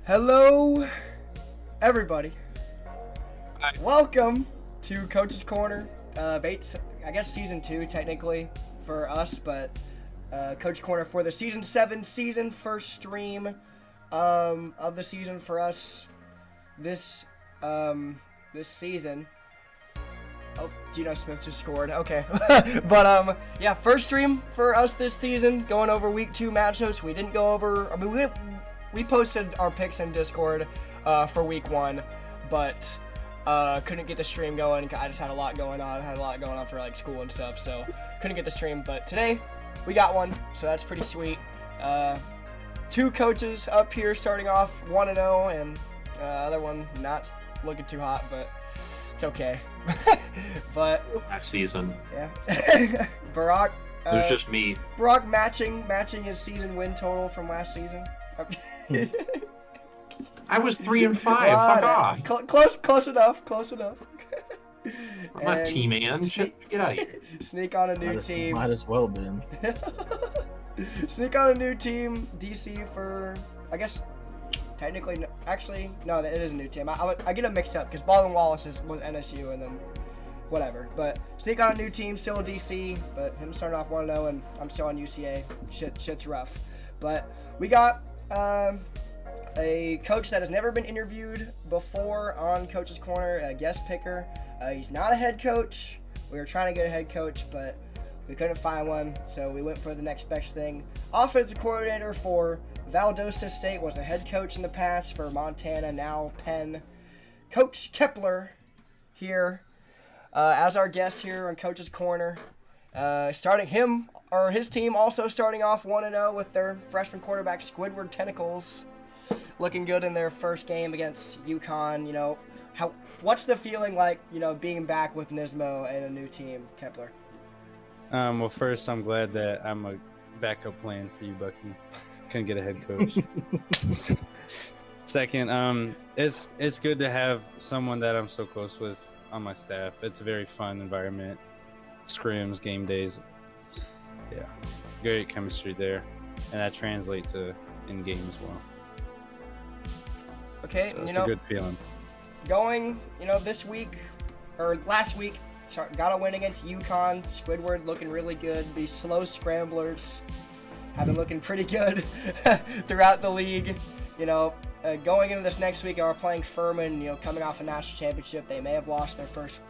Hello, everybody. Hi. Welcome to Coach's Corner. I guess season 2 technically for us, but Coach's Corner for the season 7 first stream of the season for us this season. Oh, Geno Smith just scored. Okay. But, yeah, first stream for us this season, going over week 2 matchups. We didn't go over, we posted our picks in Discord for week 1, but couldn't get the stream going. I just had a lot going on. I had a lot going on for like school and stuff, so couldn't get the stream. But today we got one, so that's pretty sweet. 2 coaches up here starting off 1-0, and other one not looking too hot, but it's okay. But Last season, yeah, Barack. it was just me. Barack matching his season win total from last season. I was 3-5. Fuck off. Close enough. I'm not T-Man. Get out of here. Sneak on a new team. Might as well been. Sneak on a new team. DC for, I guess, technically, no, it is a new team. I get them mixed up because Baldwin Wallace was NSU and then whatever. But sneak on a new team, still a DC, but him starting off 1-0 and I'm still on UCA. Shit's rough. But we got a coach that has never been interviewed before on Coach's Corner, a guest picker. He's not a head coach. We were trying to get a head coach, but we couldn't find one, so we went for the next best thing. Offensive coordinator for Valdosta State, was a head coach in the past for Montana, now Penn. Coach Kepler here as our guest here on Coach's Corner. His team also starting off 1-0 with their freshman quarterback Squidward Tentacles, looking good in their first game against UConn. You know, what's the feeling like, you know, being back with Nismo and a new team, Kepler? Well, first, I'm glad that I'm a backup plan for you, Bucky. Couldn't get a head coach. Second, it's good to have someone that I'm so close with on my staff. It's a very fun environment. Scrims, game days. Yeah, great chemistry there. And that translates to in-game as well. Okay, so it's a good feeling. Going, this week, or last week, got a win against UConn. Squidward looking really good. These slow scramblers have been looking pretty good throughout the league. Going into this next week, are playing Furman. Coming off a national championship, they may have lost their first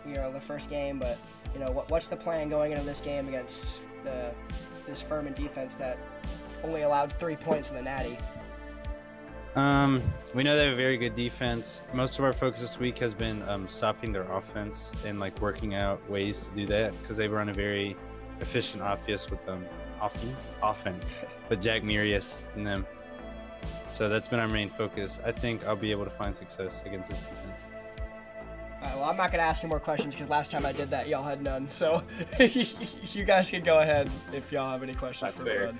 game, but what's the plan going into this game against this Furman defense that only allowed 3 points in the Natty? We know they have a very good defense. Most of our focus this week has been stopping their offense and working out ways to do that, because they run a very efficient offense with Jack Murius and them. So that's been our main focus. I think I'll be able to find success against this defense. All right, well, I'm not going to ask you more questions because last time I did that, y'all had none. So you guys can go ahead if y'all have any questions for Bud.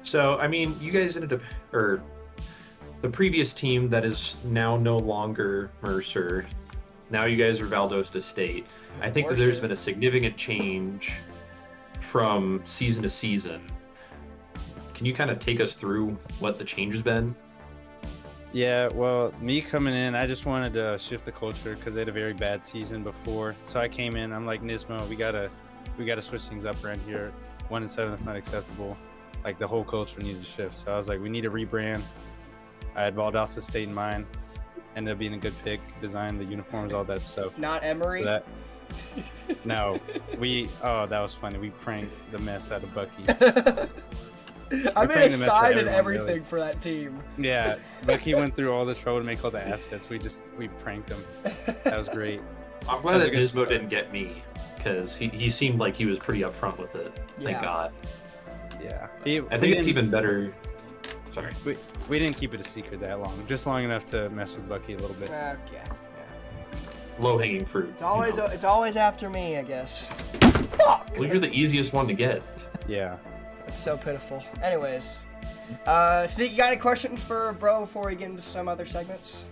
So, you guys ended up, or the previous team that is now no longer Mercer, now you guys are Valdosta State. I think that there's been a significant change from season to season. Can you kind of take us through what the change has been? Yeah, well, me coming in, I just wanted to shift the culture because they had a very bad season before. So I came in, I'm like, Nismo, we gotta switch things up around here. 1-7, that's not acceptable. Like, the whole culture needed to shift. So I was like, we need to rebrand. I had Valdosta State in mind. Ended up being a good pick. Design, the uniforms, all that stuff. Not Emory. So no, that was funny. We pranked the mess out of Bucky. I made a sign and everyone, everything really. for that team. Yeah, Bucky went through all the trouble to make all the assets. We pranked him. That was great. I'm glad that good Nismo start. didn't get me, because he seemed like he was pretty upfront with it. Thank Yeah. God. Yeah, I think it's even better. Sorry. We didn't keep it a secret that long, just long enough to mess with Bucky a little bit. Yeah. Low-hanging fruit. It's always you know. it's always after me, I guess. Fuck. Well, you're the easiest one to get. Yeah. It's so pitiful. Anyways, Sneak, you got any questions for bro before we get into some other segments?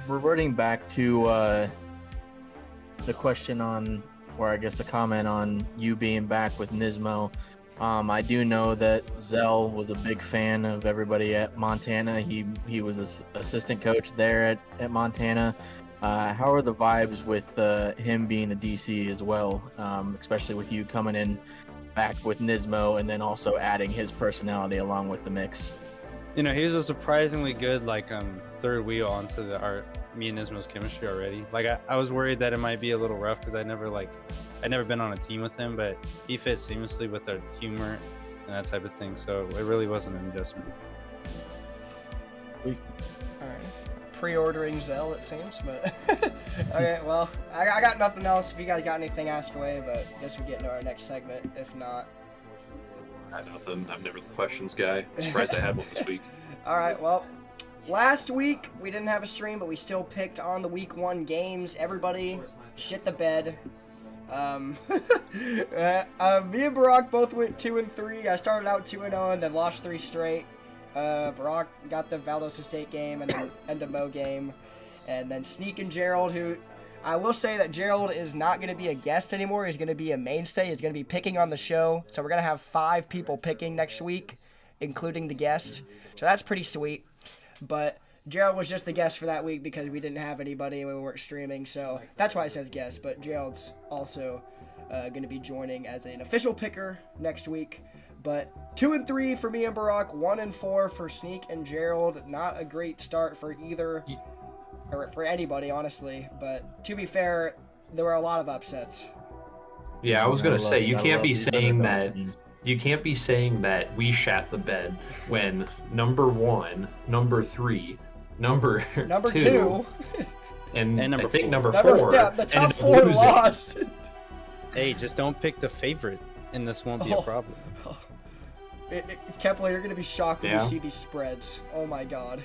Reverting back to the question on, or I guess the comment on you being back with Nismo. I do know that Zell was a big fan of everybody at Montana. He was an assistant coach there at Montana. How are the vibes with him being the DC as well, especially with you coming in back with Nismo and then also adding his personality along with the mix? He was a surprisingly good third wheel onto me and Nismo's chemistry already. Like I was worried that it might be a little rough because I'd never been on a team with him, but he fit seamlessly with our humor and that type of thing. So it really wasn't an adjustment. All right. Pre-ordering Zell, it seems, but okay. Well, I got nothing else. If you guys got anything, ask away. But I guess we get into our next segment. If not, I got nothing. I'm never the questions guy. Surprised I had one this week. all right. Well, last week we didn't have a stream, but we still picked on the week 1 games. Everybody shit the bed. Me and Barack both went 2-3. I started out 2-0 and then lost 3 straight. Barack got the Valdosta State game and then Endemo game, and then Sneak and Gerald, who I will say that Gerald is not going to be a guest anymore. He's going to be a mainstay. He's going to be picking on the show. So we're going to have 5 people picking next week, including the guest. So that's pretty sweet. But Gerald was just the guest for that week because we didn't have anybody and we weren't streaming. So that's why it says guest. But Gerald's also going to be joining as an official picker next week. But 2-3 for me and Barack, 1-4 for Sneak and Gerald. Not a great start for either, or for anybody, honestly. But to be fair, there were a lot of upsets. Yeah, I was gonna say you can't be these saying underdog that. teams. You can't be saying that we shat the bed when number 1, number 3, number Number 2, two, and number I think 4. number number 4. yeah, the top ended up 4 losing. lost. Hey, just don't pick the favorite, and this won't be a Oh. problem. Kepler, you're gonna be shocked when Yeah. you see these spreads. Oh my god.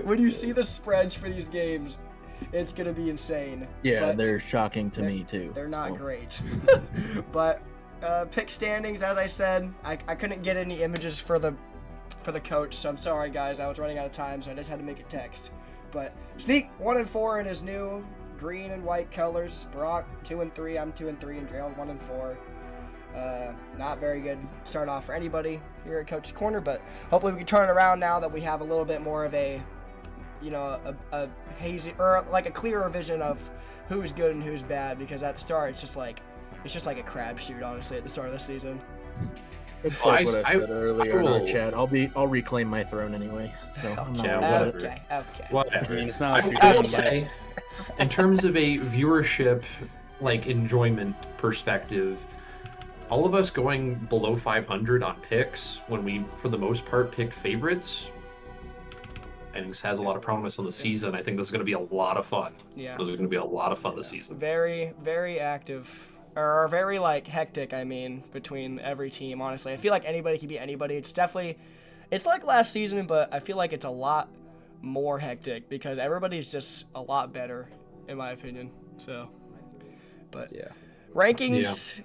When you see the spreads for these games, it's gonna be insane. Yeah, But they're shocking to me too. they're not so. great. But pick standings, as I said, I couldn't get any images for the coach, so I'm sorry guys. I was running out of time, so I just had to make it text. But Sneak 1-4 in his new green and white colors. Brock 2-3. I'm 2-3, and Gerald 1-4. Not very good start off for anybody here at Coach's Corner, but hopefully we can turn it around now that we have a little bit more of a hazy, or like a clearer vision of who's good and who's bad, because at the start it's just like a crapshoot, honestly, at the start of the season. It's Well, like what I said I earlier in our will- chat. I'll reclaim my throne anyway. So I'm not Yeah, worried about it. whatever. Okay. Whatever. I mean, it's not like I you're will doing say, in terms of a viewership, enjoyment perspective, all of us going below 500 on picks when we, for the most part, picked favorites, I think this has a lot of promise on the season. I think this is going to be a lot of fun. Yeah. Those are going to be a lot of fun this season. Very, very active. Or very hectic, between every team, honestly. I feel like anybody can beat anybody. It's like last season, but I feel like it's a lot more hectic because everybody's just a lot better, in my opinion. So, but Yeah. rankings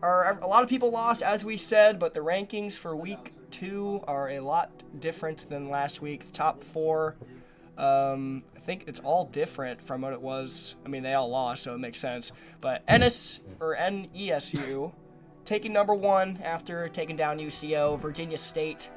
are a lot of people lost, as we said, but the rankings for week 2 are a lot different than last week. The top 4 I think it's all different from what it was. I mean, they all lost, so it makes sense. But NESU taking number 1 after taking down UCO. Virginia State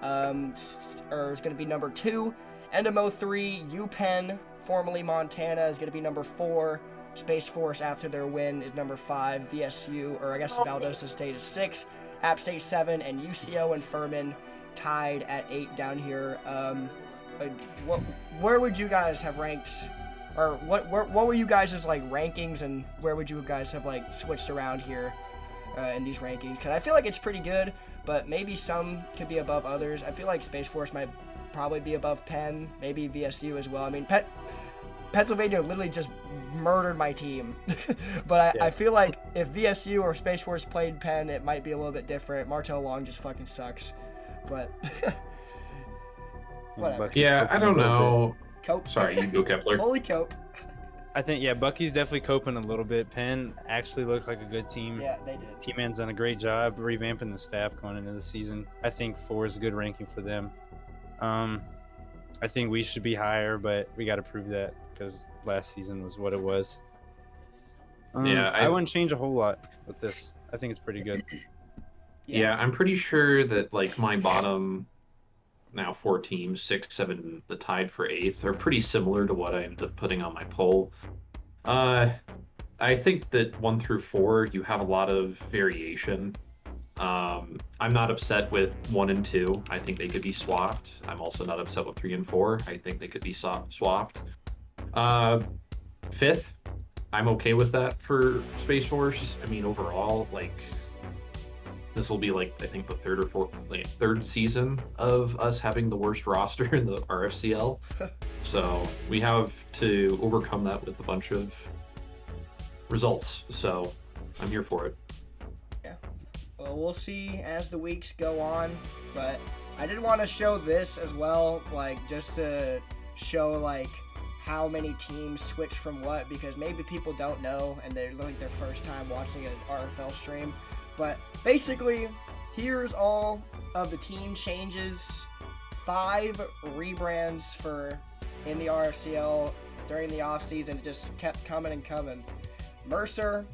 is going to be number 2. NMO 3, UPenn, formerly Montana, is going to be number 4. Space Force, after their win, is number 5. VSU, or I guess Valdosta State, is 6. App State 7, and UCO and Furman tied at 8 down here. Where would you guys have ranked, or what were you guys' like rankings, and where would you guys have like switched around here in these rankings? Because I feel like it's pretty good, but maybe some could be above others. I feel like Space Force might probably be above Penn, maybe VSU as well. I mean, Pennsylvania literally just murdered my team. But I feel like if VSU or Space Force played Penn, it might be a little bit different. Martell Long just fucking sucks. But whatever. Yeah, I don't know. Cope. Sorry, you go, Kepler. Holy Cope. I think, Bucky's definitely coping a little bit. Penn actually looked like a good team. Yeah, they did. T-Man's done a great job revamping the staff going into the season. I think 4 is a good ranking for them. I think we should be higher, but we got to prove that because last season was what it was. I wouldn't change a whole lot with this. I think it's pretty good. Yeah, I'm pretty sure that like my bottom now 4 teams, 6, 7, the tied for 8th, are pretty similar to what I ended up putting on my poll. I think that 1 through 4, you have a lot of variation. I'm not upset with 1 and 2. I think they could be swapped. I'm also not upset with 3 and 4. I think they could be swapped. 5th, I'm okay with that for Space Force. I mean, overall, like, this will be like, I think the 3rd or 4th, like, 3rd season of us having the worst roster in the RFCL. So we have to overcome that with a bunch of results. So I'm here for it. Yeah. Well, we'll see as the weeks go on, but I did want to show this as well, like, just to show, like, how many teams switch from what, because maybe people don't know and they're like their first time watching an RFL stream. But basically, here's all of the team changes. 5 rebrands for in the RFCL during the offseason. It just kept coming and coming. Mercer.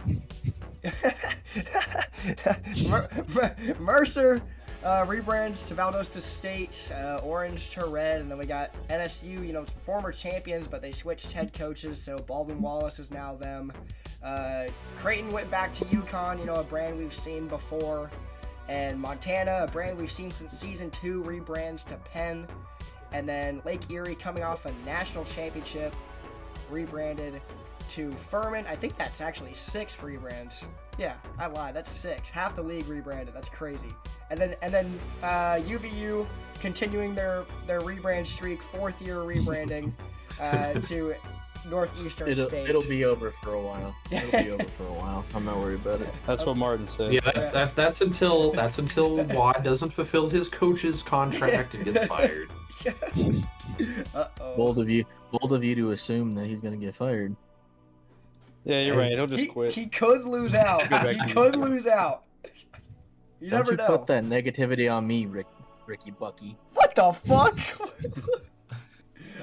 Mercer rebrands to Valdosta State, orange to red, and then we got NSU, former champions, but they switched head coaches, so Baldwin Wallace is now them. Creighton went back to UConn, a brand we've seen before, and Montana, a brand we've seen since Season 2, rebrands to Penn, and then Lake Erie, coming off a national championship, rebranded to Furman. I think that's actually 6 rebrands. Yeah, I lied. That's 6. Half the league rebranded. That's crazy. And then UVU continuing their rebrand streak, 4th year rebranding to Northeastern State. It'll be over for a while. I'm not worried about it. That's what Martin said. Yeah, that's until Watt doesn't fulfill his coach's contract and gets fired. Uh-oh. Bold of you to assume that he's gonna get fired. Yeah, you're right. He'll just quit. He could lose out. He could lose out. You never know. Don't you put that negativity on me, Ricky Bucky. What the fuck?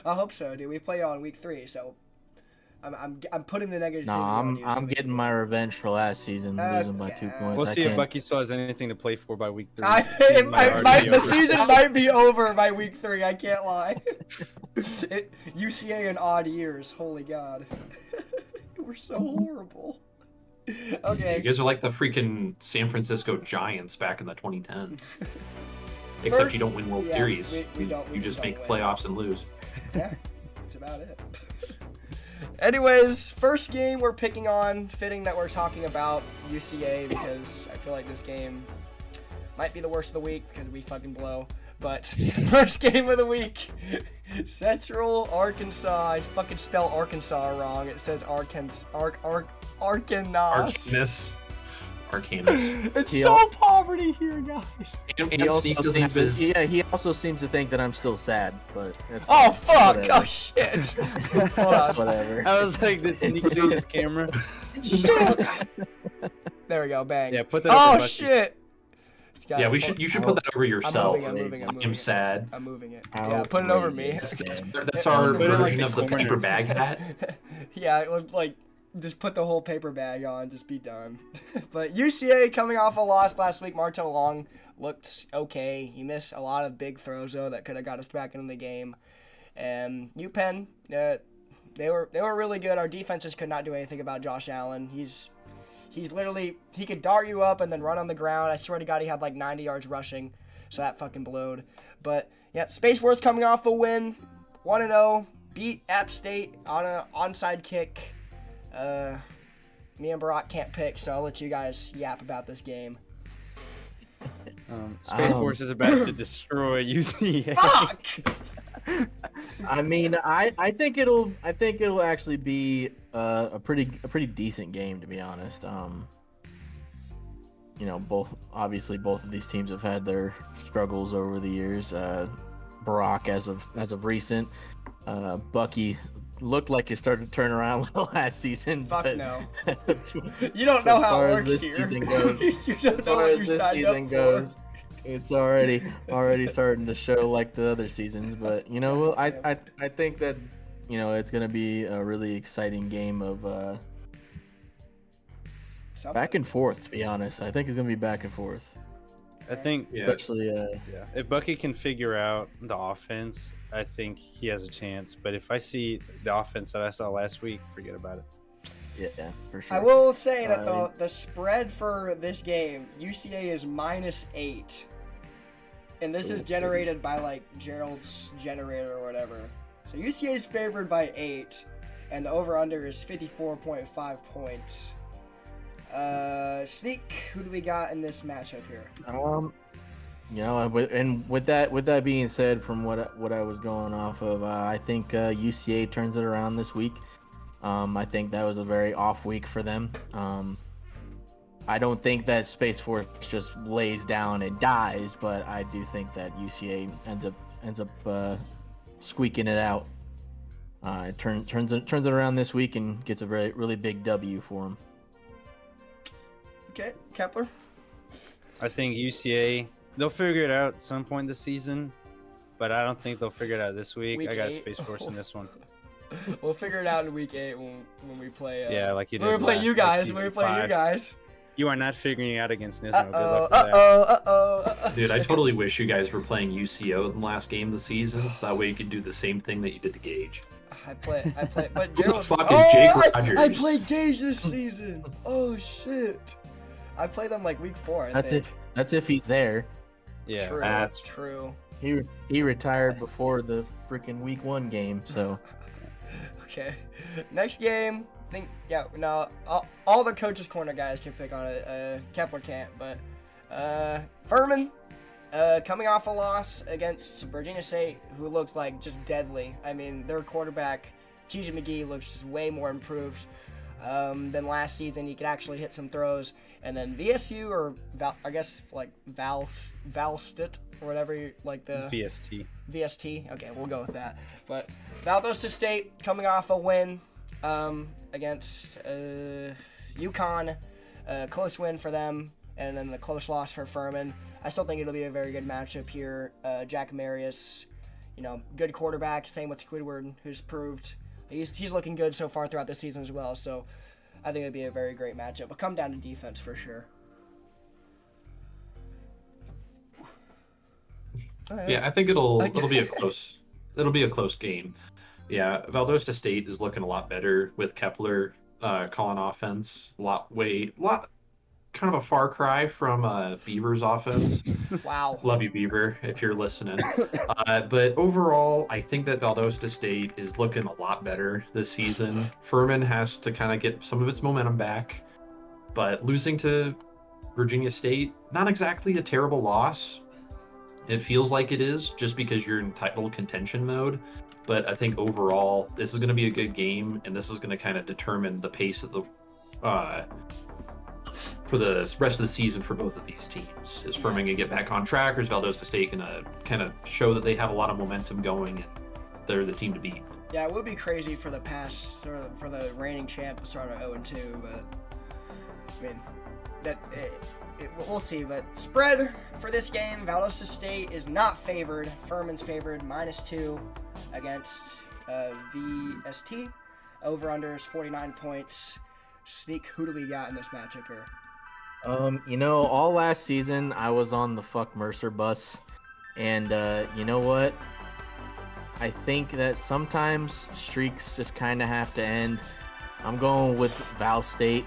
I hope so, dude. We play on week 3, so I'm putting the negativity on you. I'm getting my revenge for last season, losing by 2 points. We'll see if Bucky still has anything to play for by week 3. The season might be over by week 3. I can't lie. UCA in odd years. Holy God. We're so horrible. Okay. You guys are like the freaking San Francisco Giants back in the 2010s. Except you don't win World Series. You just make playoffs and lose. Yeah, that's about it. Anyways, first game we're picking on, fitting that we're talking about UCA, because I feel like this game might be the worst of the week because we fucking blow. But first game of the week, Central Arkansas. I fucking spell Arkansas wrong. It says Arkansas. Arcanus. It's so poverty here, guys. He also seems to think that I'm still sad, but that's oh fuck! Whatever. Oh shit! Whatever. I was like, this sneaking on his camera. Shit! There we go. Bang. Yeah, put that. Oh shit! Guys, Yeah, you should put that over yourself. I'm moving I'm sad. I'm moving it. Yeah, put it over me. That's our Put it like version the of the corner. paper bag hat. Yeah, it was like just put the whole paper bag on, just be done. But UCA coming off a loss last week. Martin Long looked okay. He missed a lot of big throws though that could have got us back into the game. And UPenn, they were really good. Our defenses could not do anything about Josh Allen. He's literally, he could dart you up and then run on the ground. I swear to God, he had like 90 yards rushing, so that fucking blowed. But yeah, Space Force coming off a win, 1-0, beat App State on an onside kick. Me and Barack can't pick, so I'll let you guys yap about this game. Space Force is about to destroy UCA. Fuck! I mean, I think it'll actually be a pretty decent game, to be honest. You know, both of these teams have had their struggles over the years. Barack as of recent, Bucky looked like it started to turn around last season. Fuck but no. You don't know how it works here. Season goes, You don't know what you signed up for. It's already starting to show like the other seasons. But you know, I think that, you know, it's gonna be a really exciting game of back and forth. To be honest, I think it's gonna be back and forth. I think, Especially, if Bucky can figure out the offense, I think he has a chance. But if I see the offense that I saw last week, forget about it. Yeah, for sure. I will say that the spread for this game, UCA is -8. And this is generated by like Gerald's generator or whatever. So UCA is favored by 8, and the over/under is 54.5 points. Sneak, who do we got in this matchup here? You know, with that being said, from what I was going off of, I think UCA turns it around this week. I think that was a very off week for them. I don't think that Space Force just lays down and dies, but I do think that UCA ends up squeaking it out. It turns it around this week and gets a really big W for them. Okay, Kepler. I think UCA, they'll figure it out at some point this season, but I don't think they'll figure it out this week. Week I got 8? Space Force in this one. We'll figure it out in week 8 when we play. Yeah, like you did. When we play last- you like guys. season When we play you 5. guys. You are not figuring it out against Nismo. Good luck with that. Dude, I totally wish you guys were playing UCO in the last game of the season, so that way you could do the same thing that you did to Gage. I play, but Who the Gerald. fuck is Jake Rogers? I played Gage this season. Oh shit! I played him like week 4. That's if he's there. Yeah. True. That's- true. He retired before the freaking week 1 game, so. Okay. Next game. All the coaches' corner guys can pick on it. Kepler can't, but Furman coming off a loss against Virginia State, who looks like just deadly. I mean, their quarterback, Gigi McGee, looks way more improved than last season. He could actually hit some throws. And then VSU, or Valstit, or whatever, like the... It's VST. VST? Okay, we'll go with that. But Valdosta State coming off a win against UConn. Close win for them, and then the close loss for Furman. I still think it'll be a very good matchup here. Jack Marius, good quarterback. Same with Squidward, who's proved he's looking good so far throughout the season as well. So I think it'll be a very great matchup. It'll come down to defense for sure. Right. Yeah, I think it'll be a close game. Yeah, Valdosta State is looking a lot better with Kepler calling offense. Kind of a far cry from Beaver's offense. Wow. Love you, Beaver, if you're listening. But overall, I think that Valdosta State is looking a lot better this season. Furman has to kind of get some of its momentum back, but losing to Virginia State, not exactly a terrible loss. It feels like it is just because you're in title contention mode. But I think overall, this is going to be a good game, and this is going to kind of determine the pace of the for the rest of the season for both of these teams. Is Furman going to get back on track, or is Valdosta State going to kind of show that they have a lot of momentum going and they're the team to beat? Yeah, it would be crazy for the reigning champ to start at 0-2, but I mean, we'll see. But spread for this game, Valdosta State is not favored. Furman's favored, -2 against VST. Over/under is 49 points. Sneak, who do we got in this matchup here? All last season I was on the fuck Mercer bus, and you know what? I think that sometimes streaks just kind of have to end. I'm going with Val State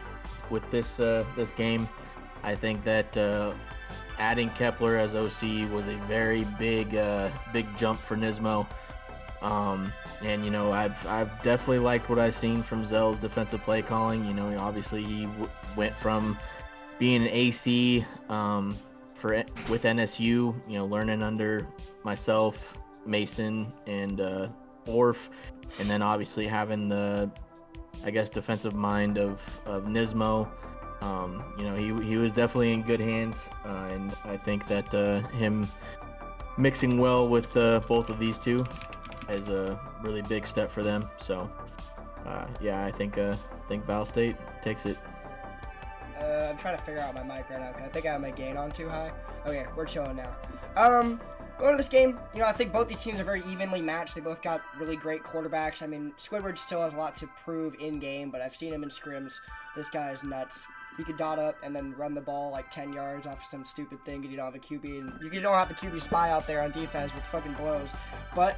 with this game. I think that adding Kepler as OC was a very big jump for Nismo. And I've definitely liked what I've seen from Zell's defensive play calling. Obviously he went from being an AC with NSU, learning under myself, Mason, and Orf, and then obviously having the, I guess, defensive mind of Nismo. He was definitely in good hands, and I think that him mixing well with both of these two is a really big step for them. So, I think Val State takes it. I'm trying to figure out my mic right now because I think I have my gain on too high. Okay, we're chilling now. Going to this game, I think both these teams are very evenly matched. They both got really great quarterbacks. I mean, Squidward still has a lot to prove in game, but I've seen him in scrims. This guy is nuts. He could dot up and then run the ball like 10 yards off of some stupid thing because you don't have a QB. And you don't have a QB spy out there on defense with fucking blows. But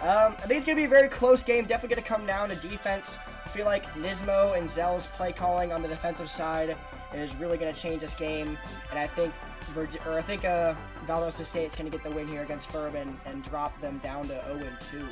I think it's going to be a very close game. Definitely going to come down to defense. I feel like Nismo and Zell's play calling on the defensive side is really going to change this game. And I think Valdosta State is going to get the win here against Furman and drop them down to 0-2.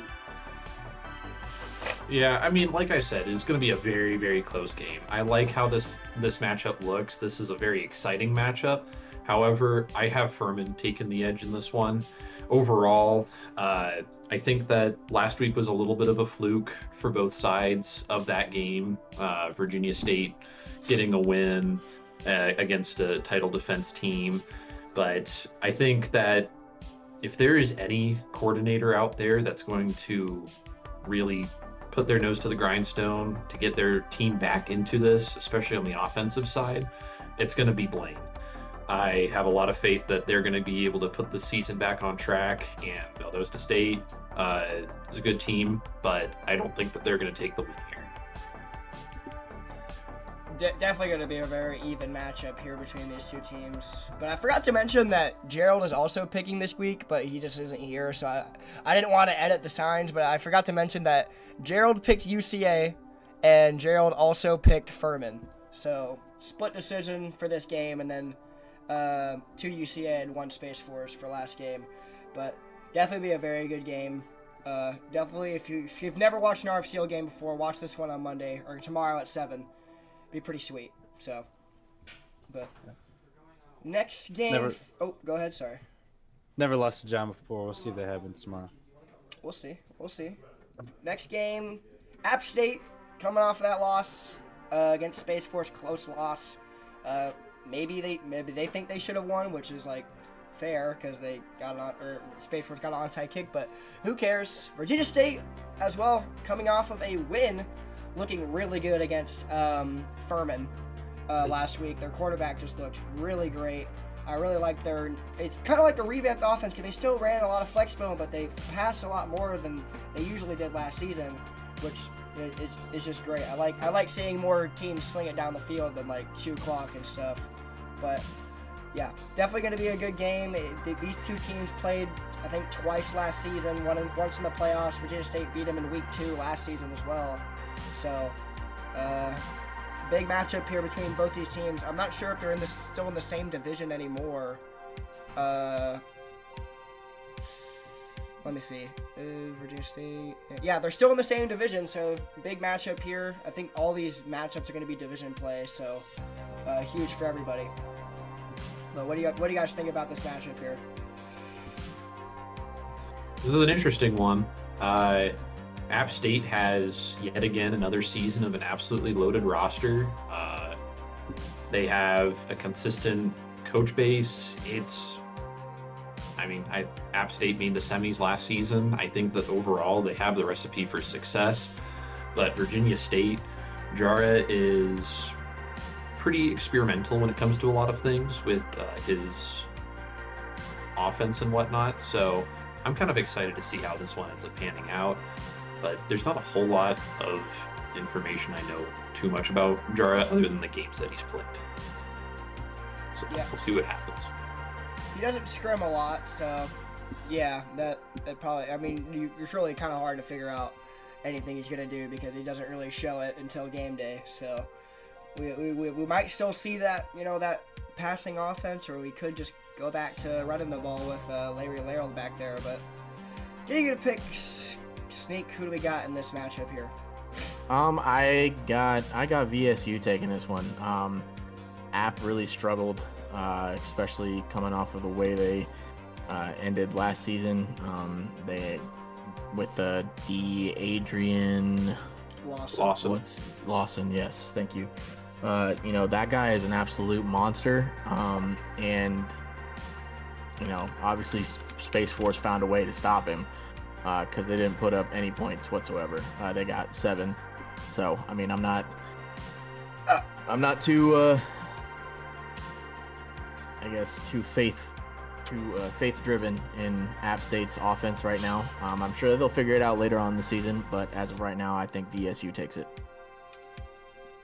Yeah, I mean, like I said, it's going to be a very, very close game. I like how this matchup looks. This is a very exciting matchup. However, I have Furman taking the edge in this one. Overall, I think that last week was a little bit of a fluke for both sides of that game. Virginia State getting a win against a title defense team. But I think that if there is any coordinator out there that's going to really put their nose to the grindstone to get their team back into this, especially on the offensive side, it's going to be Blaine. I have a lot of faith that they're going to be able to put the season back on track, and Valdosta State is a good team, but I don't think that they're going to take the win here. Definitely going to be a very even matchup here between these two teams. But I forgot to mention that Gerald is also picking this week, but he just isn't here, so I didn't want to edit the signs, but I forgot to mention that Gerald picked UCA, and Gerald also picked Furman. So, split decision for this game, and then 2 UCA and 1 Space Force for last game. But definitely be a very good game. Definitely, if you've never watched an RFCL game before, watch this one on Monday, or tomorrow at 7. Be pretty sweet. So, but next game. Go ahead. Sorry. Never lost to John before. We'll see if that happens tomorrow. We'll see. Next game, App State coming off of that loss against Space Force, close loss. Maybe they think they should have won, which is like fair because they Space Force got an onside kick, but who cares? Virginia State as well, coming off of a win. Looking really good against Furman last week. Their quarterback just looked really great. I really like it's kind of like a revamped offense because they still ran a lot of flex bone, but they passed a lot more than they usually did last season, which is just great. I like seeing more teams sling it down the field than like chew clock and stuff. But yeah, definitely going to be a good game. These two teams played, I think, twice last season. Once in the playoffs. Virginia State beat them in week 2 last season as well. So, big matchup here between both these teams. I'm not sure if they're still in the same division anymore. Let me see. Virginia State. Yeah, they're still in the same division, so big matchup here. I think all these matchups are going to be division play, so huge for everybody. But what do you guys think about this matchup here? This is an interesting one. App State has yet again another season of an absolutely loaded roster. They have a consistent coach base. App State being the semis last season, I think that overall they have the recipe for success. But Virginia State, Jara is pretty experimental when it comes to a lot of things with his offense and whatnot. So I'm kind of excited to see how this one ends up panning out. But there's not a whole lot of information I know too much about Jara other than the games that he's played. So Yeah. we'll see what happens. He doesn't scrim a lot, so yeah, that probably. I mean, it's really kind of hard to figure out anything he's gonna do because he doesn't really show it until game day. So we might still see that, you know, that passing offense, or we could just go back to running the ball with Larry Larold back there. But getting to pick Sneak, who do we got in this matchup here? I got VSU taking this one. App really struggled, especially coming off of the way they ended last season. They with the Adrian Lawson. Yes, thank you. You know, that guy is an absolute monster. And you know, obviously Space Force found a way to stop him because they didn't put up any points whatsoever. They got 7. So I mean, I'm not too I guess too faith driven in App State's offense right now. I'm sure they'll figure it out later on in the season, but as of right now, I think VSU takes it.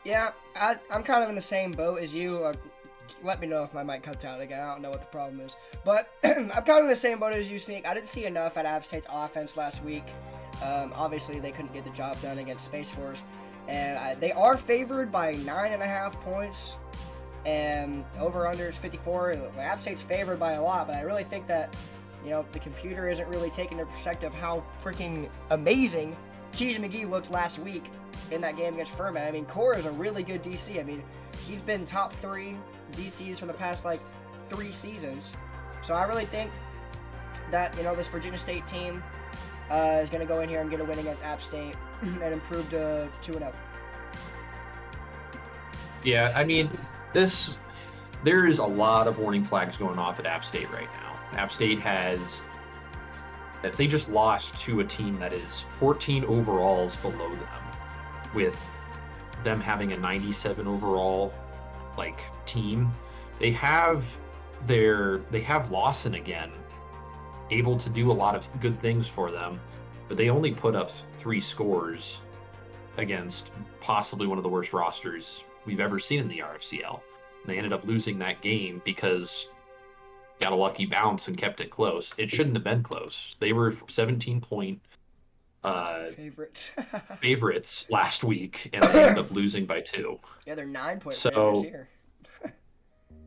Yeah, I'm kind of in the same boat as you. Let me know if my mic cuts out again. I don't know what the problem is. But I'm kind of in the same boat as you, Sneak. I didn't see enough at App State's offense last week. Obviously, they couldn't get the job done against Space Force. And they are favored by 9.5 points. And over-under is 54. App State's favored by a lot, but I really think that, you know, the computer isn't really taking into perspective how freaking amazing Cheese McGee looked last week in that game against Furman. I mean, Core is a really good DC. I mean, he's been top 3 DCs for the past, 3 seasons. So I really think that, you know, this Virginia State team is going to go in here and get a win against App State and improve to 2-0. Yeah, I mean, there is a lot of warning flags going off at App State right now. App State they just lost to a team that is 14 overalls below them, with them having a 97 overall team. They have Lawson again, able to do a lot of good things for them, but they only put up 3 scores against possibly one of the worst rosters we've ever seen in the RFCL. And they ended up losing that game because got a lucky bounce and kept it close. It shouldn't have been close. They were 17-point favorites last week, and they ended up losing by 2. Yeah, they're 9-point favorites here.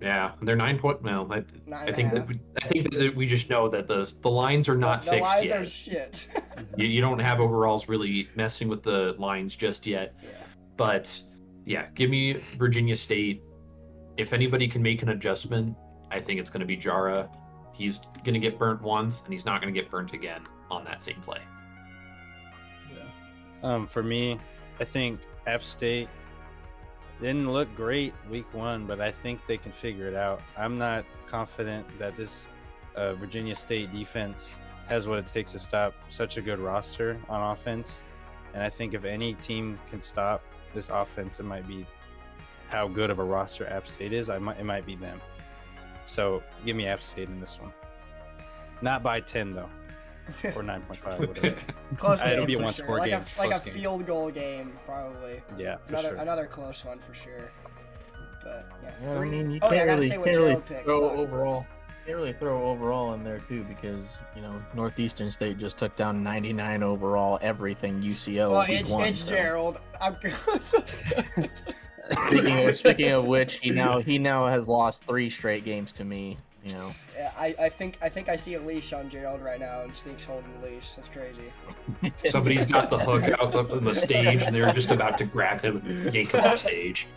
Yeah, they're 9-point. Well, I think that we just know that the lines are not fixed yet. The lines are shit. you don't have overalls really messing with the lines just yet. Yeah. But yeah, give me Virginia State. If anybody can make an adjustment, I think it's going to be Jara. He's going to get burnt once, and he's not going to get burnt again on that same play. Yeah. For me, I think App State didn't look great week 1, but I think they can figure it out. I'm not confident that this Virginia State defense has what it takes to stop such a good roster on offense. And I think if any team can stop this offense, it might be how good of a roster App State is. It might be them. So give me App State in this one. Not by 10 though, or 9.5, whatever. Close game. It'll be a for one-score sure. game. Like a Close game. field goal game, probably. Yeah, for another sure. another close one for sure. But yeah, Yeah, I mean, you I can't gotta really, say what can't really Gerald picked. throw Fuck. overall. Can't really throw overall in there too because Northeastern State just took down 99 overall everything UCO. Well, week it's 1, it's so. Gerald. I'm Speaking of which, he now has lost 3 straight games to me. Yeah, I think I see a leash on Gerald right now, and Sneak's holding the leash. That's crazy. Somebody's got the hook out on the stage, and they're just about to grab him and yank him off stage.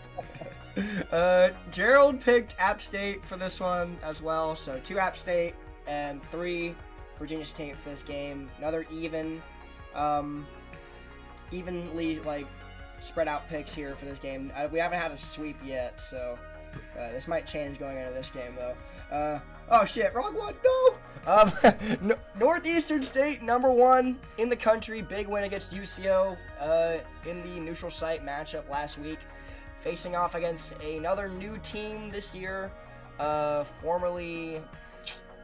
Gerald picked App State for this one as well, so 2 App State and 3 Virginia State for this game. Another evenly spread out picks here for this game. We haven't had a sweep yet, so this might change going into this game though. Oh shit, wrong one, no! Northeastern State, #1 in the country, big win against UCO in the neutral site matchup last week. facing off against another new team this year. Formerly,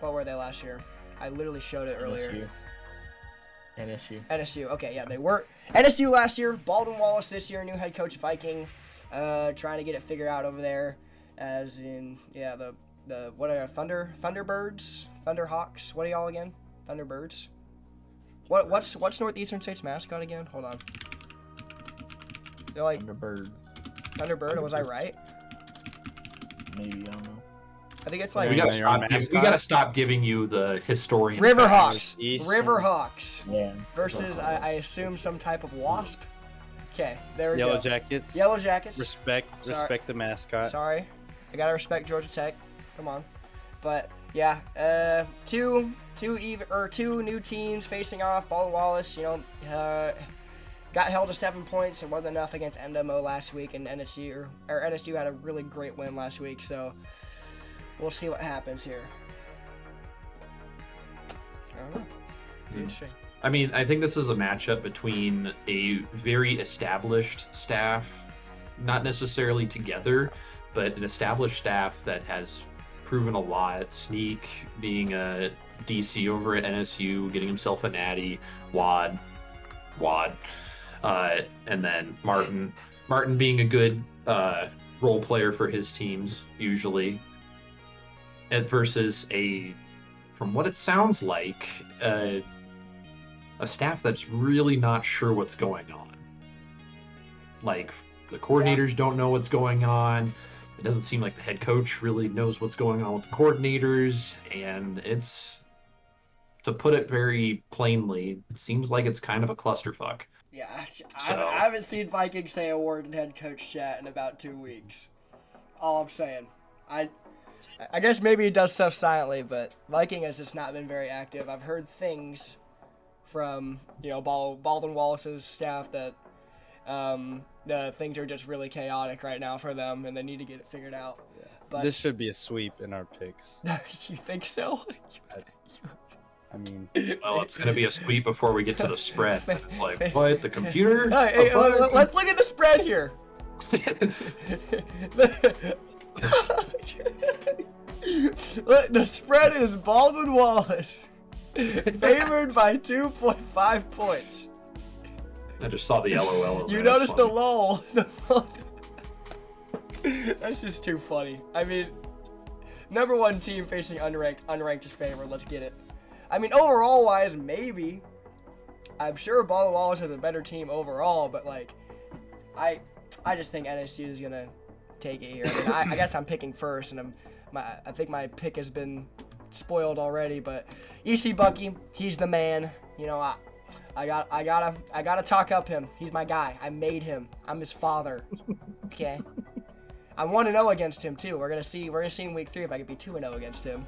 what were they last year? I literally showed it earlier. NSU. Okay, yeah, they were NSU last year. Baldwin Wallace this year, new head coach Viking, trying to get it figured out over there. As in, yeah, the what are Thunderbirds, Thunderhawks? What are y'all again? Thunderbirds. What's Northeastern State's mascot again? Hold on. They're like Thunderbird. Was I right? Maybe, I don't know. I think it's like We gotta stop giving you the historian. Riverhawks. Eastern. Riverhawks. Yeah. Versus, I assume, some type of wasp. Okay, there we Yellow go. Jackets. Yellow Jackets. Respect the mascot. Sorry, I gotta respect Georgia Tech. Come on, but yeah, two new teams facing off. Baldwin Wallace, got held to 7 points and wasn't enough against NWO last week, and NSU had a really great win last week. So we'll see what happens here. I don't know. Interesting. I mean, I think this is a matchup between a very established staff, not necessarily together, but an established staff that has proven a lot. Sneak being a DC over at NSU, getting himself a natty, Wad, and then Martin being a good role player for his teams usually, versus from what it sounds like, a staff that's really not sure what's going on. Like, the coordinators don't know what's going on. It doesn't seem like the head coach really knows what's going on with the coordinators, and it's, to put it very plainly, it seems like it's kind of a clusterfuck. Yeah, I haven't seen Vikings say a word in head coach chat in about 2 weeks. All I'm saying. I guess maybe he does stuff silently, but Viking has just not been very active. I've heard things from Baldwin Wallace's staff that the things are just really chaotic right now for them, and they need to get it figured out. Yeah. But This should be a sweep in our picks. You think so? I mean, Well, it's going to be a sweep before we get to the spread. It's like, what? The computer? Hey, let's look at the spread here. The spread is Baldwin Wallace favored by 2.5 points. I just saw the LOL. You noticed the lull. That's just too funny. I mean, number one team facing unranked is favored. Let's get it. I mean, overall wise, maybe. I'm sure Baldwin Wallace is a better team overall, but like, I just think NSU is gonna take it here. I mean, I guess I'm picking first, and I think my pick has been spoiled already. But EC Bucky, he's the man. I gotta talk up him. He's my guy. I made him. I'm his father. Okay. I 1-0 against him too. We're gonna see in week 3 if I can be 2-0 against him.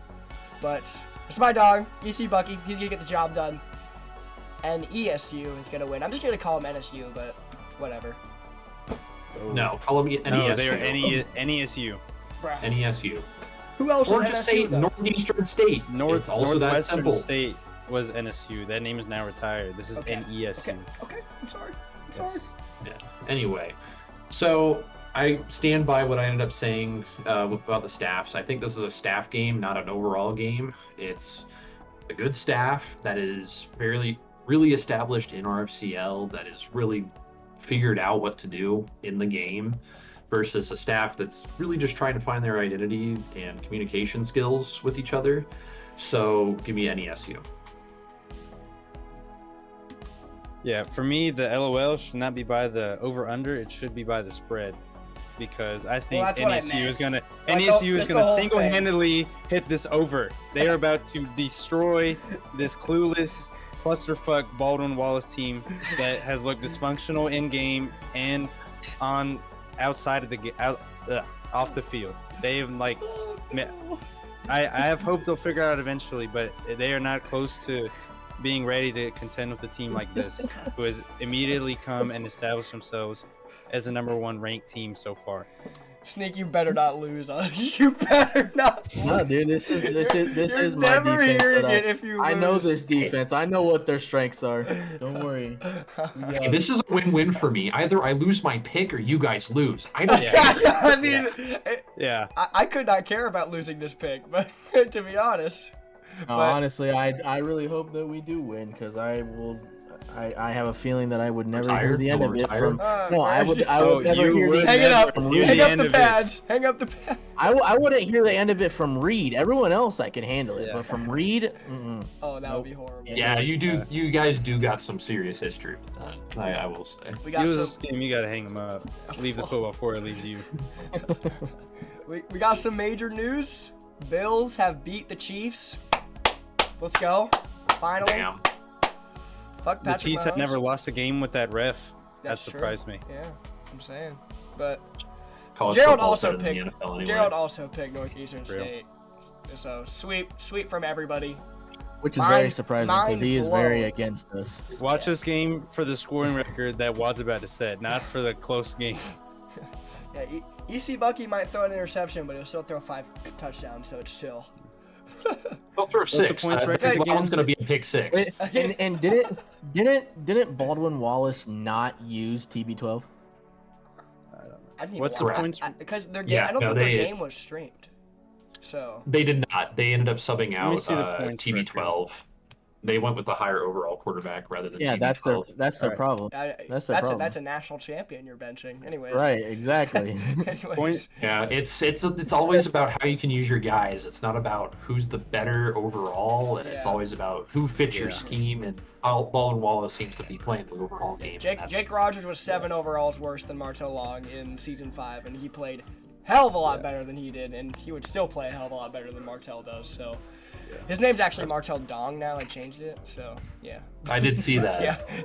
But it's my dog, EC Bucky. He's gonna get the job done. And ESU is gonna win. I'm just gonna call him NSU, but whatever. No, call him NESU. No, they are NESU. Bruh. NESU. Who else Or is just NSU say though? Northeastern State. It's also that Northwestern simple. State was NSU. That name is now retired. This is Okay. NESU. Okay. I'm sorry. Yes. Yeah. Anyway, so I stand by what I ended up saying about the staffs. I think this is a staff game, not an overall game. It's a good staff that is really established in RFCL, that is really figured out what to do in the game, versus a staff that's really just trying to find their identity and communication skills with each other. So give me NESU. Yeah, for me, the LOL should not be by the over/under. It should be by the spread, because I think that's what I NSU meant. is gonna Like, NSU is just gonna the whole single-handedly hit this over. They are about to destroy this clueless clusterfuck Baldwin Wallace team that has looked dysfunctional in game and on outside of the off the field. They've like. I have hope they'll figure out eventually, but they are not close to being ready to contend with a team like this, who has immediately come and established themselves as a #1 ranked team so far. Sneak, you better not lose us. You better not. No, dude, this is You're my never defense. hearing that it if you I know lose. this defense. I know what their strengths are. Don't worry. Hey, this is a win-win for me. Either I lose my pick or you guys lose. I don't I mean, Yeah. I could not care about losing this pick, but to be honest. No, honestly, I really hope that we do win because I have a feeling that I would never hear the end of it from. No, I would never hear the Hang it end up. from Hang Reed. up the pads. Hang up the pads. I wouldn't hear the end of it from Reed. Everyone else I can handle it, but from Reed, Oh, that would be horrible. Yeah, you do. You guys do got some serious history with that. I will say. We You got lose some. this game, you gotta hang him up. Leave the football before it leaves you. We got some major news. Bills have beat the Chiefs. Let's go. Finally. Damn. Fuck The Patrick Chiefs have Mahomes. never lost a game with that ref. That That's true. surprised me. Yeah, I'm saying. But College Gerald football's also better than the picked. NFL anyway. Gerald also picked Northeastern Real. State. So sweep from everybody. which is very Mind- surprising because he is mind very blown. against us. Watch this game for the scoring record that Wad's about to set, not for the close game. Yeah, EC Bucky might throw an interception, but he'll still throw 5 touchdowns, so it's chill. They'll throw the 6. points I record think again? one's gonna be a pick 6. Wait, and didn't Baldwin Wallace not use TB12? I think What's the points? Because their game, Yeah, I don't no, think their they- game was streamed. So They did not. They ended up subbing me out see the points TB12. They went with the higher overall quarterback rather than Yeah, TB12. that's their Alright. problem. That's their problem. that's a national champion you're benching. Anyways. Right, exactly. Anyways. Point- Yeah, it's always about how you can use your guys. It's not about who's the better overall, and it's Yeah. always about who fits your Yeah. scheme. And Baldwin Wallace seems to be playing the overall game. Jake Rogers was 7 overalls worse than Martel Long in season 5, and he played hell of a lot better than he did, and he would still play a hell of a lot better than Martel does. So his name's actually Martel Dong now. I changed it. So yeah. I did see that.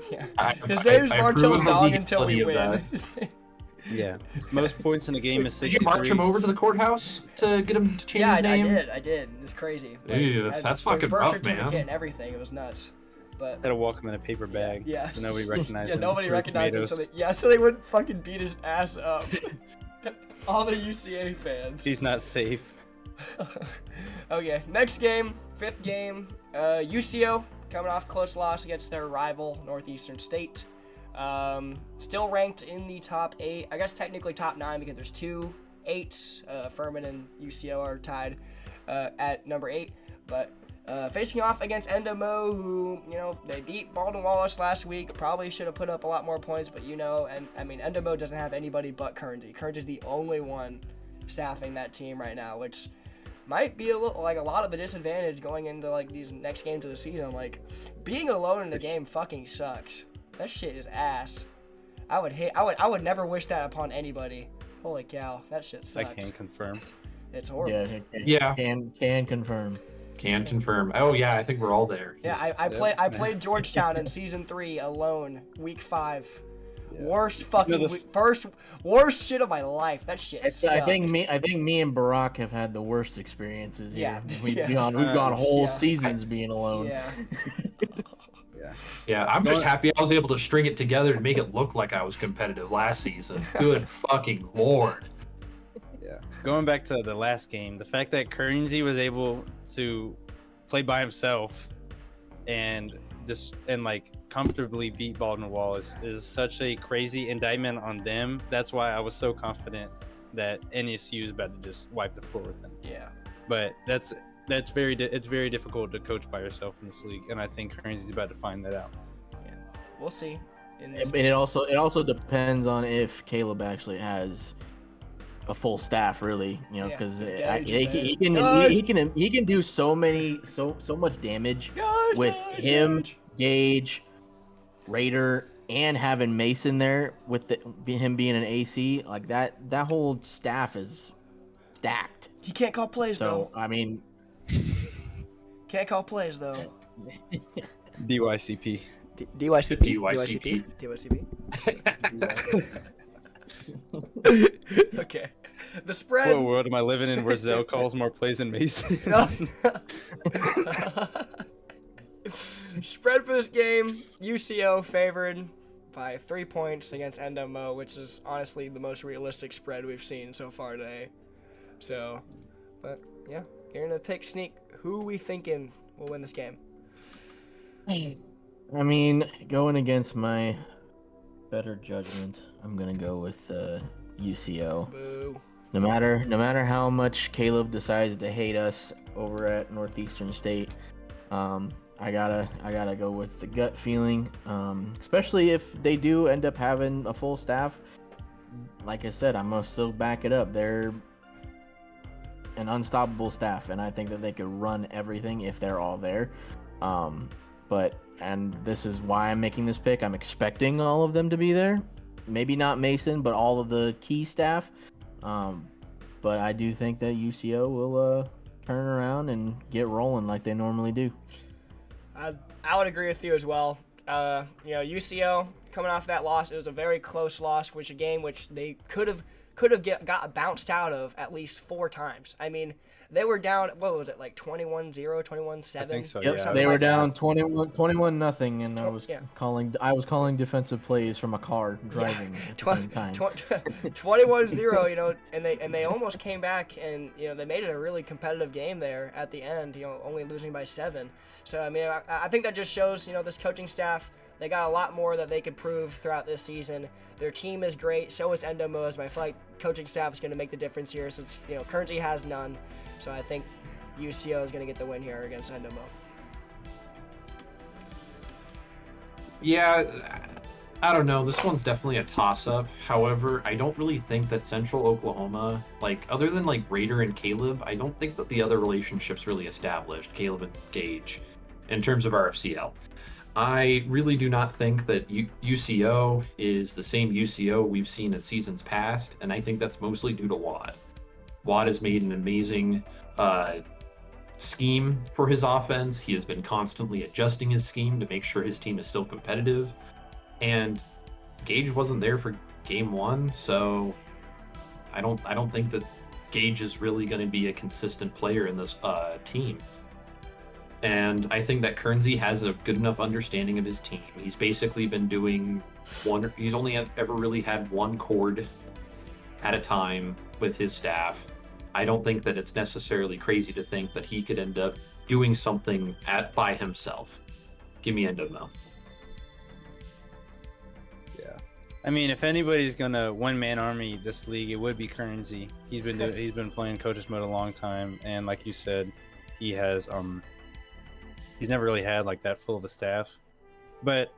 Yeah. His name's I Martel approve of the Dong until we legality of win. Yeah. Most points in a game is Did you march 63. him over to the courthouse to get him to change Yeah, his name? I did. It's crazy. Ew, that's fucking birth rough, certificate man. and everything. It was nuts. But Had to walk him in a paper bag. yeah, So nobody recognized yeah, him. nobody Threw recognized him. tomatoes. So they wouldn't fucking beat his ass up. All the UCA fans. He's not safe. Okay, next game, 5th game. UCO coming off close loss against their rival Northeastern State. Still ranked in the top 8. I guess technically top 9 because there's 2 8s. Furman and UCO are tied at number 8. But facing off against Endemo, who, they beat Baldwin Wallace last week. Probably should have put up a lot more points, but and I mean, Endemo doesn't have anybody but Kearnsey. Kearnsey's the only one staffing that team right now, which might be a lot of a disadvantage going into these next games of the season. Being alone in the game fucking sucks. That shit is ass. I would never wish that upon anybody. Holy cow, that shit sucks. I can confirm. It's horrible. Yeah. Can confirm. Can confirm. Oh yeah, I think we're all there. Yeah, I played Georgetown in season 3 alone, week 5. Worst fucking worst shit of my life. That shit sucked. I think me and Barack have had the worst experiences here. Yeah, We've yeah. gone whole Yeah. seasons being alone. Yeah. Yeah, I'm just happy I was able to string it together to make it look like I was competitive last season. Good fucking lord. Yeah. Going back to the last game, the fact that Kearnsey was able to play by himself and comfortably beat Baldwin Wallace is such a crazy indictment on them. That's why I was so confident that NSU is about to just wipe the floor with them. Yeah. But it's very difficult to coach by yourself in this league, and I think Kearnsey's about to find that out. Yeah. We'll see. And it also depends on if Caleb actually has a full staff, really, because he can do so much damage with him, Gage, Raider, and having Mason there with him being an AC. Like that whole staff is stacked. He can't call plays though. I mean, can't call plays though. DYCP. DYCP. Okay. The spread. What world am I living in where Zell calls more plays than Mason? Spread for this game, UCO favored by 3 points against NWO, which is honestly the most realistic spread we've seen so far today. So, but yeah, you're gonna pick sneak. Who we thinking will win this game? I mean, going against my better judgment, I'm gonna go with UCO. Boo. No matter how much Caleb decides to hate us over at Northeastern State, I gotta go with the gut feeling. Especially if they do end up having a full staff. Like I said, I'm gonna still back it up. They're an unstoppable staff, and I think that they could run everything if they're all there. And this is why I'm making this pick. I'm expecting all of them to be there. Maybe not Mason, but all of the key staff. But I do think that UCO will turn around and get rolling like they normally do. I would agree with you as well. UCO coming off that loss, it was a very close loss, which a game which they could have got bounced out of at least 4 times. I mean, they were down, what was it, like 21-0, 21-7? I think so, Yep, yeah. they were like down that. 21-0, and I was Yeah. calling defensive plays from a car driving at the same time. 21-0, and they almost came back, and they made it a really competitive game there at the end, only losing by 7. So I mean, I think that just shows this coaching staff, they got a lot more that they could prove throughout this season. Their team is great, so is Endomo's, but I feel like coaching staff is going to make the difference here since Currency has none. So I think UCO is going to get the win here against Endomo. Yeah, I don't know. This one's definitely a toss-up. However, I don't really think that Central Oklahoma, other than Raider and Caleb, I don't think that the other relationships really established, Caleb and Gage, in terms of RFCL. I really do not think that UCO is the same UCO we've seen in seasons past, and I think that's mostly due to Wad. Wad has made an amazing scheme for his offense. He has been constantly adjusting his scheme to make sure his team is still competitive. And Gage wasn't there for game 1, so I don't think that Gage is really going to be a consistent player in this team. And I think that Kernsey has a good enough understanding of his team. He's basically been doing he's only ever really had one chord at a time with his staff. I don't think that it's necessarily crazy to think that he could end up doing something by himself. Give me Endomo. Yeah. I mean, if anybody's gonna one-man army this league, it would be Kernsey. He's been playing coaches mode a long time, and like you said, he has he's never really had that full of a staff. But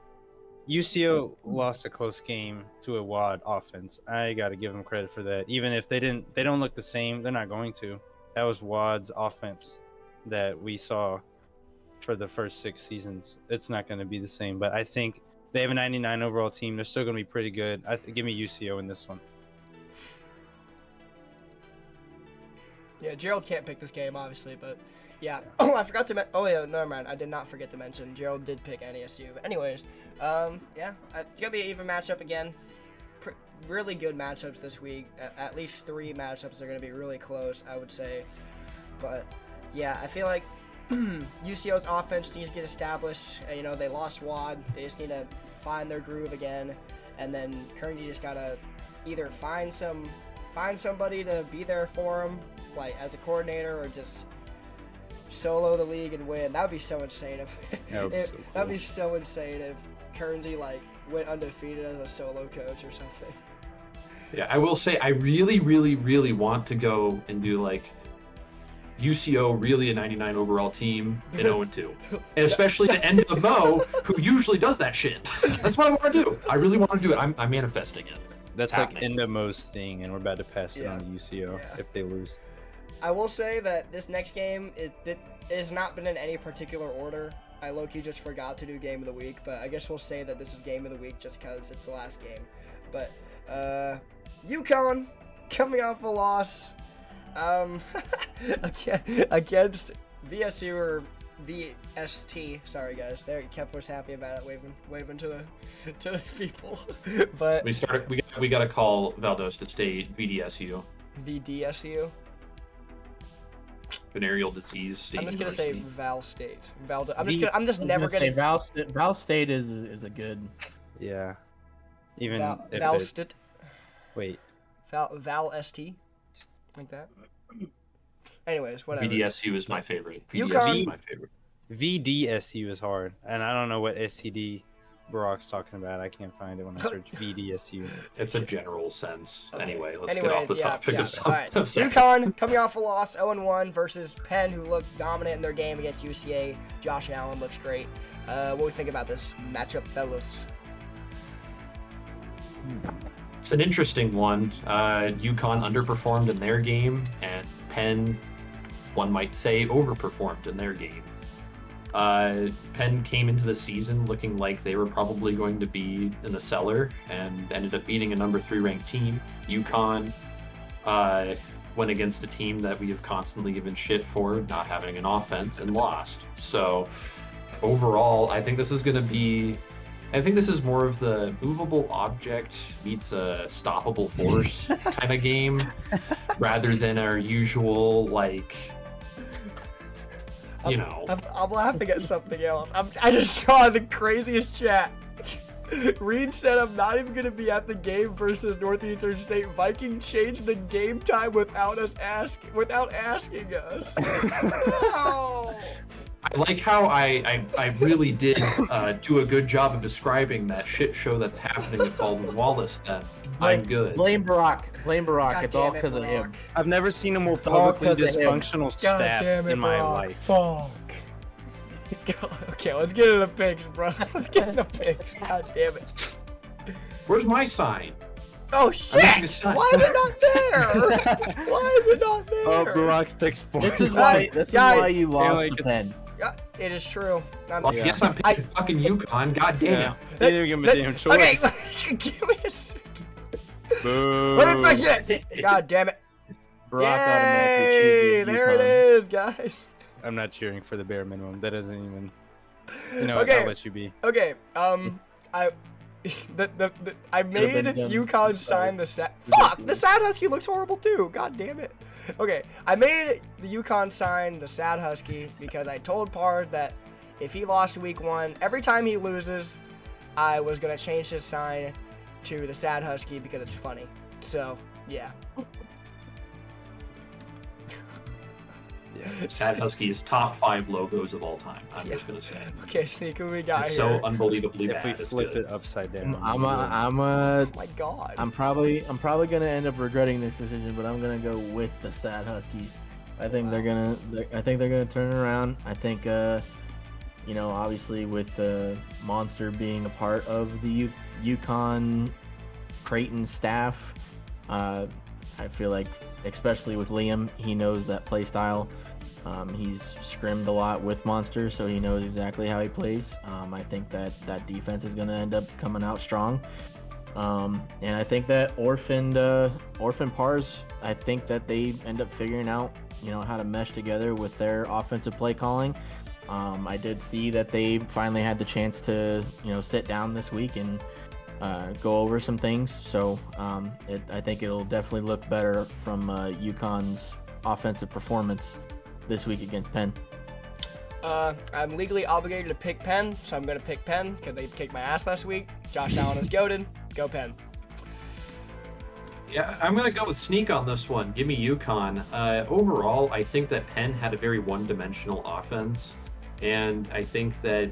UCO lost a close game to a WAD offense. I got to give them credit for that. Even if they don't look the same, they're not going to. That was WAD's offense that we saw for the first 6 seasons. It's not going to be the same, but I think they have a 99 overall team. They're still going to be pretty good. Give me UCO in this one. Yeah, Gerald can't pick this game, obviously, but yeah. Oh, I forgot to oh yeah, never mind. I did not forget to mention Gerald did pick NESU. But anyways, yeah, it's gonna be an even matchup again. Really good matchups this week. At least 3 matchups are gonna be really close, I would say. But yeah, I feel like UCO's offense needs to get established. They lost Wad. They just need to find their groove again, and then Kernsey just gotta either find somebody to be there for him, as a coordinator, or just solo the league and win. That would be so insane that'd be so insane if Kernsey went undefeated as a solo coach or something. Yeah, I will say I really, really, really want to go and do UCO really a 99 overall team in 0-2, and especially to end of Mo, who usually does that shit. That's what I want to do. I really want to do it. I'm manifesting it. That's It's happening. Endomo's thing, and we're about to pass it on to UCO if they lose. I will say that this next game it has not been in any particular order. I low-key just forgot to do game of the week, but I guess we'll say that this is game of the week just because it's the last game. But UConn coming off a loss against VSU or VST. Sorry guys, there Kev was happy about it, waving to the people. But we got to call Valdosta State VDSU. VDSU. Venereal disease state. I'm just gonna say University. Val State. I'm just never gonna. Val State is a good. Yeah. Even if Valstit. wait, Val ST. Like that. Anyways, whatever. VDSU is my favorite. UConn- VDSU is my favorite. VDSU is hard, and I don't know what STD Barack's talking about. I can't find it when I search VDSU. It's a general sense. Okay. Anyway, let's get off the topic yeah. of some. All right. of second. UConn coming off a loss, 0-1 versus Penn, who looked dominant in their game against UCA. Josh Allen looks great. What do we think about this matchup, fellas? It's an interesting one. UConn underperformed in their game, and Penn, one might say, overperformed in their game. Penn came into the season looking like they were probably going to be in the cellar and ended up beating a number 3 ranked team. UConn went against a team that we have constantly given shit for not having an offense and lost. So overall, I think this is more of the movable object meets a stoppable force kind of game rather than our usual, like, you know. I'm laughing at something else. I just saw the craziest chat. Reed said I'm not even going to be at the game versus Northeastern State. Viking changed the game time without asking us. No. I like how I really did do a good job of describing that shit show that's happening at Baldwin Wallace then. I'm good. Blame Barack. God It's all damn it, because of Barack. him. I've never seen a more all publicly 'cause of him. dysfunctional God staff damn it, in my Brock. life. Fuck. Okay, let's get into the picks, bro. Let's get into the picks. God damn it. Where's my sign? Oh I'm making a shit! sign. Why is it not there? Why is it not there? Oh, Barack's picks for This is you. why. Guys, You lost like to it's- Penn. Yeah, it is true. Well, I guess I'm picking fucking UConn. God damn. Yeah. You didn't give him a damn choice. Okay, give me a second. Boo. Let me fix it. God damn it. Barack Yay! automatically chooses There it UConn. is, guys. I'm not cheering for the bare minimum. That doesn't even. You know, Okay. I'll let you be. Okay, I made been done. UConn sign the Sad. Fuck, the Sad Husky looks horrible too. God damn it. Okay, I made the UConn sign the Sad Husky because I told Pard that if he lost week 1, every time he loses, I was gonna change his sign to the Sad Husky because it's funny. So yeah. Sad Husky is top 5 logos of all time. I'm just gonna say. Okay, Sneak, who we got It's here? so unbelievably If we bad. It's flip good. it upside down. Oh my god. I'm probably gonna end up regretting this decision, but I'm gonna go with the Sad Huskies. I think they're gonna turn it around. I think obviously with Monster being a part of the UConn Creighton staff, I feel like especially with Liam, he knows that play style. He's scrimmed a lot with Monster, so he knows exactly how he plays. I think that defense is going to end up coming out strong. And I think that Orphan Pars, I think that they end up figuring out, how to mesh together with their offensive play calling. I did see that they finally had the chance to, sit down this week and go over some things. So I think it'll definitely look better from UConn's offensive performance this week against Penn. I'm legally obligated to pick Penn, so I'm going to pick Penn because they kicked my ass last week. Josh Allen is goated. Go Penn. Yeah, I'm gonna go with Sneak on this one. Give me UConn. Overall, I think that Penn had a very one-dimensional offense, and I think that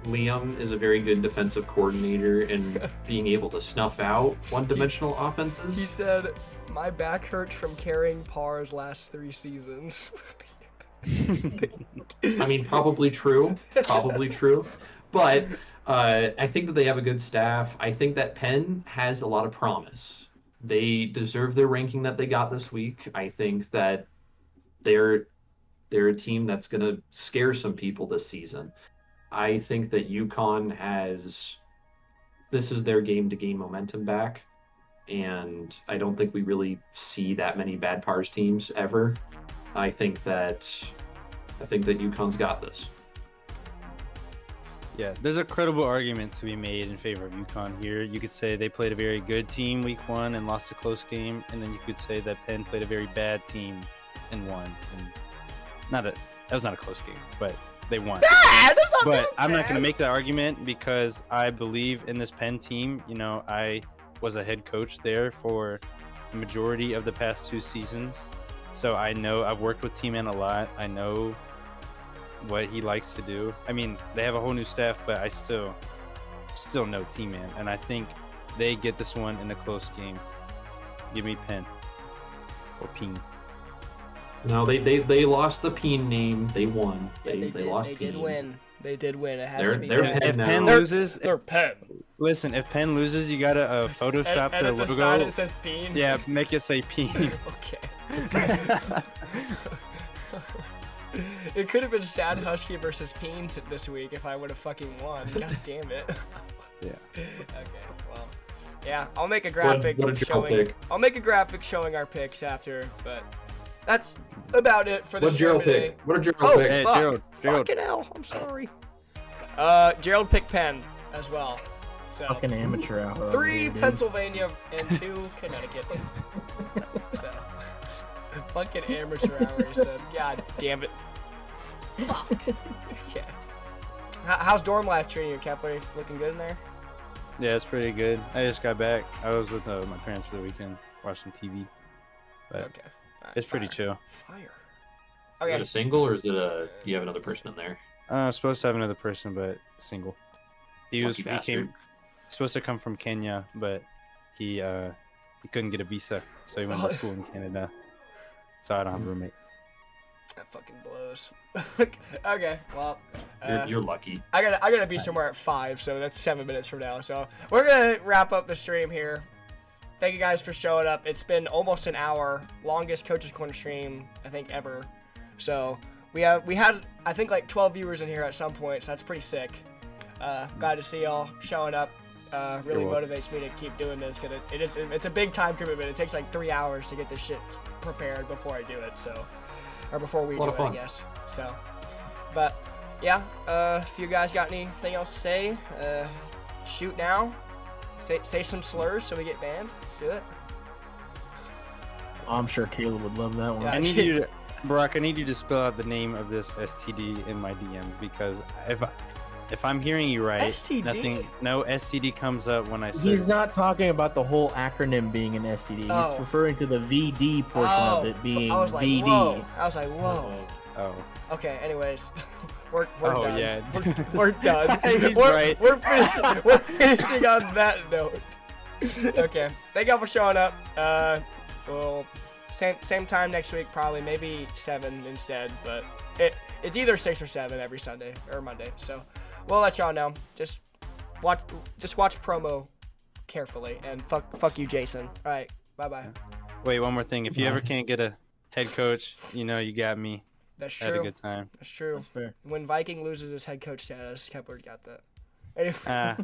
Liam is a very good defensive coordinator in being able to snuff out one-dimensional offenses. He said, my back hurts from carrying Par's last 3 seasons. I mean, probably true. But I think that they have a good staff. I think that Penn has a lot of promise. They deserve their ranking that they got this week. I think that they're a team that's going to scare some people this season. I think that UConn this is their game to gain momentum back. And I don't think we really see that many bad Pars teams ever. I think that UConn's got this. Yeah, there's a credible argument to be made in favor of UConn here. You could say they played a very good team week 1 and lost a close game, and then you could say that Penn played a very bad team and won. And that was not a close game, but they won. Bad! That's not But that I'm not going to bad. make that argument because I believe in this Penn team. You know, I was a head coach there for the majority of the past 2 seasons. So I know I've worked with T-Man a lot. I know what he likes to do. I mean, they have a whole new staff, but I still know T-Man. And I think they get this one in a close game. Give me Penn. Or Peen. No, they lost the Peen name. They won. They lost They Peen. did win. They did win. It has They're- to be they're Penn. Penn If now. Penn They're- loses, They're Penn. listen, if Penn loses, you gotta Photoshop and the at the logo. side it says Peen. Yeah, make it say Peen. Okay. It could have been Sad Husky versus Peen this week if I would have fucking won. God damn it. Yeah. Okay. Well. Yeah, I'll make a graphic what a Gerald showing. pick. I'll make a graphic showing our picks after, but that's about it for the What stream Gerald today. pick? What a Gerald Oh, pick? Hey, fuck. Gerald. Fucking hell. I'm sorry. Gerald picked Penn as well. So Fucking amateur hour. over 3 here, dude. Pennsylvania and 2 Connecticut. So fucking amateur hour, he said. God damn it. Fuck. Okay. How's dorm life treating you, Kepler? Looking good in there? Yeah, it's pretty good. I just got back. I was with my parents for the weekend, watching TV. But Okay. Alright, it's pretty fire. chill. Fire. Is Okay. it a single or is it a? Do you have another person in there? Supposed to have another person, but single. He Lucky bastard. supposed to come from Kenya, but he couldn't get a visa, so he went to school in Canada. So I don't have a roommate. That fucking blows. Okay, well, You're lucky. I gotta be somewhere at 5, so that's 7 minutes from now. So we're gonna wrap up the stream here. Thank you guys for showing up. It's been almost an hour, longest Coach's Corner stream I think ever. So we had I think like 12 viewers in here at some point, so that's pretty sick. Glad to see y'all showing up. Really You're welcome. motivates me to keep doing this because it's a big time commitment. It takes like 3 hours to get this shit prepared before I do it. So. Or before we A lot do of it, I fun. guess. So, but yeah, if you guys got anything else to say, shoot now. Say some slurs so we get banned. Let's do it. I'm sure Caleb would love that one. Yeah. I need you to, Barack. I need you to spell out the name of this STD in my DM because if I'm hearing you right, STD? no STD comes up when I search. He's not talking about the whole acronym being an STD. Oh. He's referring to the VD portion of it being I was like, VD. whoa. I was like, whoa. Oh, Okay. Anyways, we're oh done. yeah. We're done. He's we're, right. We're finishing on that note. Okay. Thank y'all for showing up. Well, same time next week, probably maybe 7 instead, but it's either 6 or 7 every Sunday or Monday. So we'll let y'all know. Just watch promo carefully and fuck you, Jason. All right. Bye. Wait, one more thing. If you ever can't get a head coach, you know you got me. That's Had a true. good time. That's true. That's fair. When Viking loses his head coach status, Kepler got that. Anyway. Nah.